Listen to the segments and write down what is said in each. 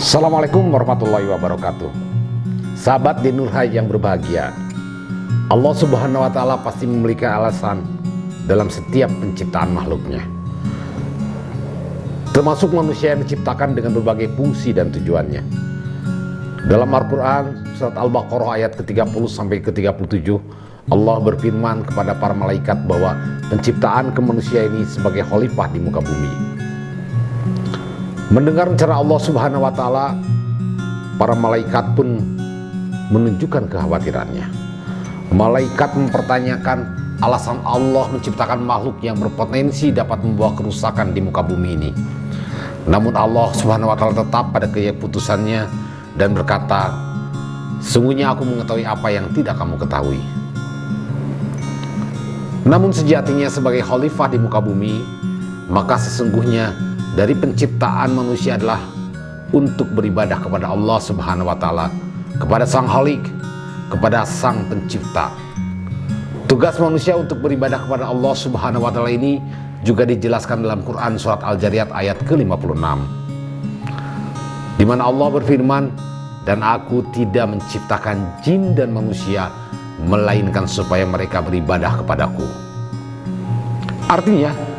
Assalamualaikum warahmatullahi wabarakatuh. Sahabat di Nurhai yang berbahagia, Allah Subhanahu wa Ta'ala pasti memiliki alasan dalam setiap penciptaan makhluknya, termasuk manusia yang diciptakan dengan berbagai fungsi dan tujuannya. Dalam Al-Quran surat Al-Baqarah ayat ke-30 sampai ke-37, Allah berfirman kepada para malaikat bahwa penciptaan manusia ini sebagai khalifah di muka bumi. Mendengar rencana Allah Subhanahu wa Ta'ala, para malaikat pun menunjukkan kekhawatirannya. Malaikat mempertanyakan alasan Allah menciptakan makhluk yang berpotensi dapat membawa kerusakan di muka bumi ini. Namun Allah Subhanahu wa Ta'ala tetap pada keputusannya dan berkata, "Sungguhnya aku mengetahui apa yang tidak kamu ketahui." Namun sejatinya sebagai khalifah di muka bumi, maka sesungguhnya dari penciptaan manusia adalah untuk beribadah kepada Allah Subhanahu wa Ta'ala, kepada Sang Khalik, kepada Sang Pencipta. Tugas manusia untuk beribadah kepada Allah Subhanahu wa Ta'ala ini juga dijelaskan dalam Quran surat Al-Jariyat ayat ke-56, di mana Allah berfirman, "Dan aku tidak menciptakan jin dan manusia melainkan supaya mereka beribadah kepadaku." Artinya,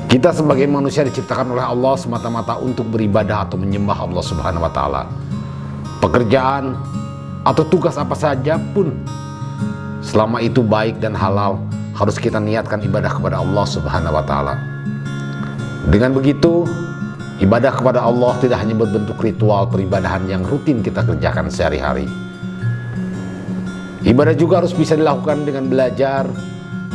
kita sebagai manusia diciptakan oleh Allah semata-mata untuk beribadah atau menyembah Allah Subhanahu wa Ta'ala. Pekerjaan atau tugas apa saja pun, selama itu baik dan halal, harus kita niatkan ibadah kepada Allah Subhanahu wa Ta'ala. Dengan begitu, ibadah kepada Allah tidak hanya berbentuk ritual peribadahan yang rutin kita kerjakan sehari-hari. Ibadah juga harus bisa dilakukan dengan belajar,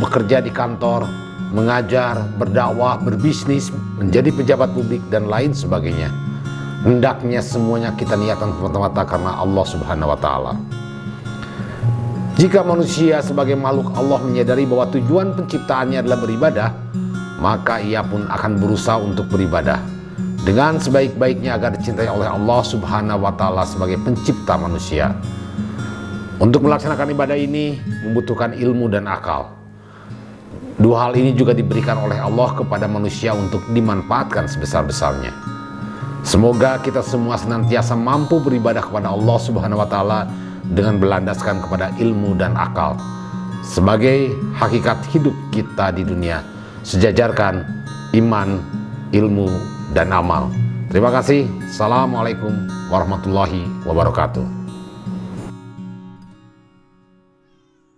bekerja di kantor, mengajar, berdakwah, berbisnis, menjadi pejabat publik, dan lain sebagainya. Hendaknya semuanya kita niatkan semata-mata karena Allah Subhanahu wa Ta'ala. Jika manusia sebagai makhluk Allah menyadari bahwa tujuan penciptaannya adalah beribadah, maka ia pun akan berusaha untuk beribadah dengan sebaik-baiknya agar dicintai oleh Allah Subhanahu wa Ta'ala sebagai pencipta manusia. Untuk melaksanakan ibadah ini membutuhkan ilmu dan akal. Dua hal ini juga diberikan oleh Allah kepada manusia untuk dimanfaatkan sebesar-besarnya. Semoga kita semua senantiasa mampu beribadah kepada Allah Subhanahu wa Ta'ala dengan berlandaskan kepada ilmu dan akal sebagai hakikat hidup kita di dunia, sejajarkan iman, ilmu, dan amal. Terima kasih. Assalamualaikum warahmatullahi wabarakatuh.